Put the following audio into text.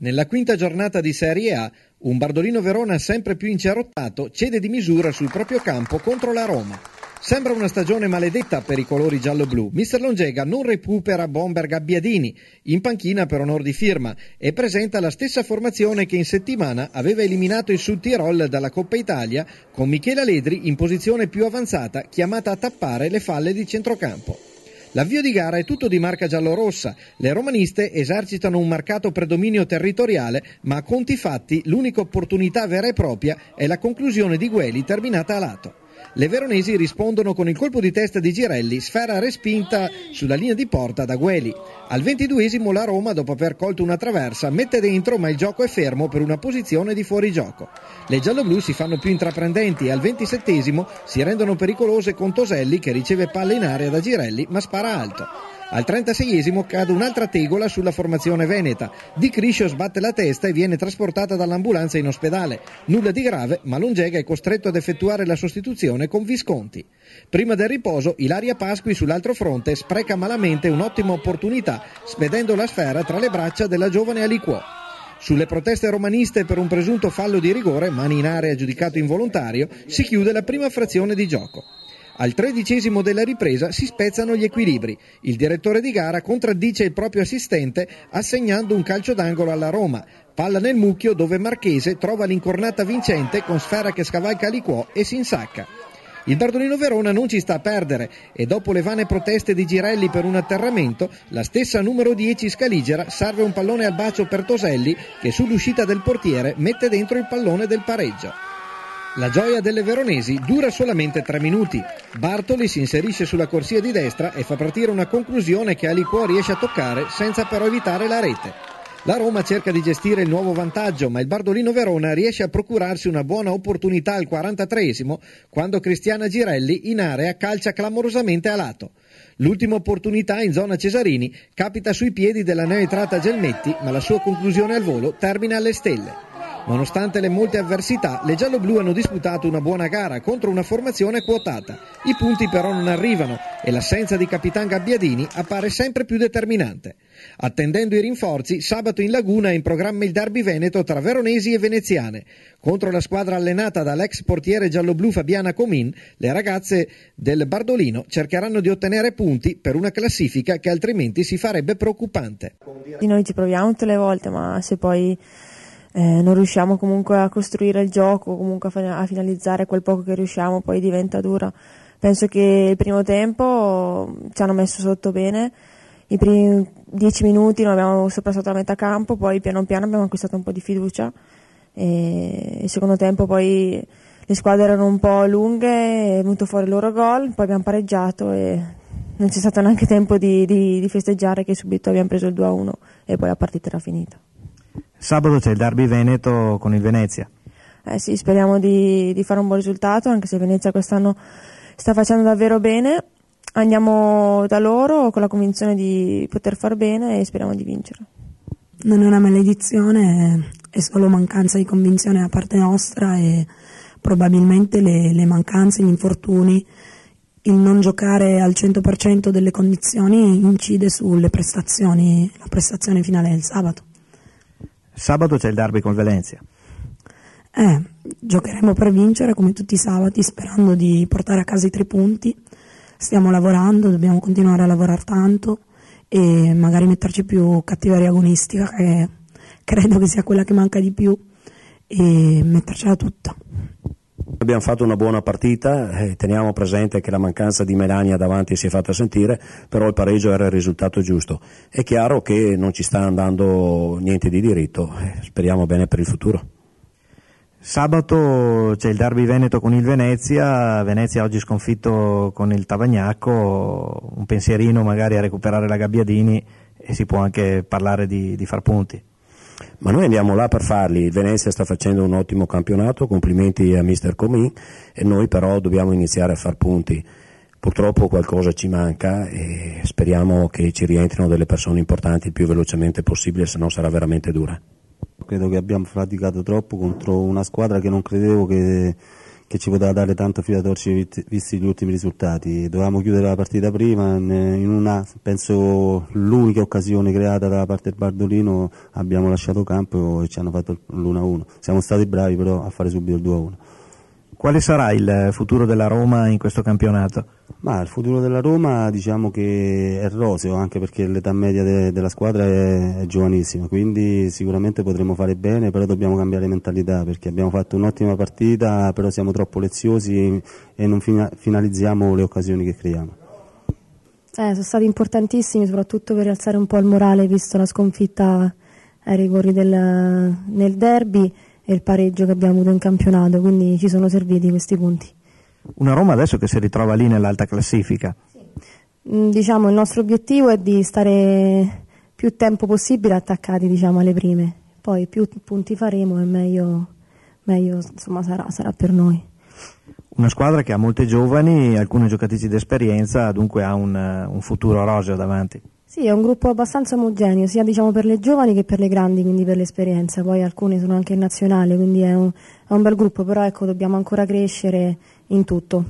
Nella quinta giornata di Serie A, un Bardolino Verona sempre più incerottato cede di misura sul proprio campo contro la Roma. Sembra una stagione maledetta per i colori giallo-blu. Mister Longega non recupera bomber Gabbiadini, in panchina per onor di firma, e presenta la stessa formazione che in settimana aveva eliminato il Sud Tirol dalla Coppa Italia, con Michele Aledri in posizione più avanzata, chiamata a tappare le falle di centrocampo. L'avvio di gara è tutto di marca giallorossa. Le romaniste esercitano un marcato predominio territoriale, ma a conti fatti l'unica opportunità vera e propria è la conclusione di Gueli terminata a lato. Le veronesi rispondono con il colpo di testa di Girelli, sfera respinta sulla linea di porta da Gueli. Al 22esimo la Roma, dopo aver colto una traversa, mette dentro, ma il gioco è fermo per una posizione di fuorigioco. Le gialloblu si fanno più intraprendenti e al 27esimo si rendono pericolose con Toselli, che riceve palla in area da Girelli ma spara alto. Al 36esimo cade un'altra tegola sulla formazione veneta. Di Criscio sbatte la testa e viene trasportata dall'ambulanza in ospedale. Nulla di grave, ma Longega è costretto ad effettuare la sostituzione con Visconti. Prima del riposo, Ilaria Pasqui sull'altro fronte spreca malamente un'ottima opportunità, spedendo la sfera tra le braccia della giovane Aliquò. Sulle proteste romaniste per un presunto fallo di rigore, mani in area giudicato involontario, si chiude la prima frazione di gioco. Al 13esimo della ripresa si spezzano gli equilibri. Il direttore di gara contraddice il proprio assistente assegnando un calcio d'angolo alla Roma. Palla nel mucchio dove Marchese trova l'incornata vincente con sfera che scavalca Aliquò e si insacca. Il Bardolino Verona non ci sta a perdere e dopo le vane proteste di Girelli per un atterramento, la stessa numero 10 Scaligera serve un pallone al bacio per Toselli che sull'uscita del portiere mette dentro il pallone del pareggio. La gioia delle veronesi dura solamente 3 minuti. Bartoli si inserisce sulla corsia di destra e fa partire una conclusione che Aliquò riesce a toccare senza però evitare la rete. La Roma cerca di gestire il nuovo vantaggio, ma il Bardolino Verona riesce a procurarsi una buona opportunità al 43esimo, quando Cristiana Girelli in area calcia clamorosamente a lato. L'ultima opportunità in zona Cesarini capita sui piedi della neoentrata Gelmetti, ma la sua conclusione al volo termina alle stelle. Nonostante le molte avversità, le gialloblu hanno disputato una buona gara contro una formazione quotata. I punti però non arrivano e l'assenza di Capitan Gabbiadini appare sempre più determinante. Attendendo i rinforzi, sabato in Laguna è in programma il derby veneto tra veronesi e veneziane. Contro la squadra allenata dall'ex portiere gialloblu Fabiana Comin, le ragazze del Bardolino cercheranno di ottenere punti per una classifica che altrimenti si farebbe preoccupante. Noi ci proviamo tutte le volte, ma se poi non riusciamo comunque a costruire il gioco, comunque a finalizzare quel poco che riusciamo, poi diventa dura. Penso che il primo tempo ci hanno messo sotto bene, i primi 10 minuti non abbiamo soprassalto la metà campo, poi piano piano abbiamo acquistato un po' di fiducia e il secondo tempo poi le squadre erano un po' lunghe, è venuto fuori il loro gol, poi abbiamo pareggiato e non c'è stato neanche tempo di festeggiare, che subito abbiamo preso il 2-1 e poi la partita era finita. Sabato c'è il derby veneto con il Venezia. Sì, speriamo di fare un buon risultato, anche se Venezia quest'anno sta facendo davvero bene. Andiamo da loro con la convinzione di poter far bene e speriamo di vincere. Non è una maledizione, è solo mancanza di convinzione da parte nostra e probabilmente le mancanze, gli infortuni, il non giocare al 100% delle condizioni incide sulle prestazioni, la prestazione finale del sabato. Sabato c'è il derby con Venezia. Giocheremo per vincere come tutti i sabati, sperando di portare a casa i 3 punti. Stiamo lavorando, dobbiamo continuare a lavorare tanto e magari metterci più cattiveria agonistica, che credo che sia quella che manca di più, e mettercela tutta. Abbiamo fatto una buona partita, teniamo presente che la mancanza di Melania davanti si è fatta sentire, però il pareggio era il risultato giusto. È chiaro che non ci sta andando niente di diritto, speriamo bene per il futuro. Sabato c'è il derby veneto con il Venezia oggi sconfitto con il Tavagnacco, un pensierino magari a recuperare la Gabbiadini e si può anche parlare di far punti. Ma noi andiamo là per farli, il Venezia sta facendo un ottimo campionato, complimenti a Mister Comin, e noi però dobbiamo iniziare a far punti. Purtroppo qualcosa ci manca e speriamo che ci rientrino delle persone importanti il più velocemente possibile, se no sarà veramente dura. Credo che abbiamo faticato troppo contro una squadra che non credevo che che ci poteva dare tanto filo da torcere visti gli ultimi risultati. Dovevamo chiudere la partita prima, in una, penso l'unica occasione creata da parte del Bardolino abbiamo lasciato campo e ci hanno fatto l'1-1. Siamo stati bravi però a fare subito il 2-1. Quale sarà il futuro della Roma in questo campionato? Ma il futuro della Roma diciamo che è roseo, anche perché l'età media della squadra è giovanissima, quindi sicuramente potremo fare bene, però dobbiamo cambiare mentalità, perché abbiamo fatto un'ottima partita, però siamo troppo leziosi e non finalizziamo le occasioni che creiamo. Sono stati importantissimi, soprattutto per rialzare un po' il morale, visto la sconfitta ai rigori nel derby e il pareggio che abbiamo avuto in campionato, quindi ci sono serviti questi punti. Una Roma adesso che si ritrova lì nell'alta classifica. Diciamo il nostro obiettivo è di stare più tempo possibile attaccati, diciamo, alle prime, poi più punti faremo e meglio insomma sarà per noi. Una squadra che ha molte giovani, alcune giocatrici d'esperienza, dunque ha un futuro roseo davanti. Sì, è un gruppo abbastanza omogeneo, sia diciamo per le giovani che per le grandi, quindi per l'esperienza. Poi alcune sono anche in nazionale, quindi è un bel gruppo, però ecco, dobbiamo ancora crescere in tutto.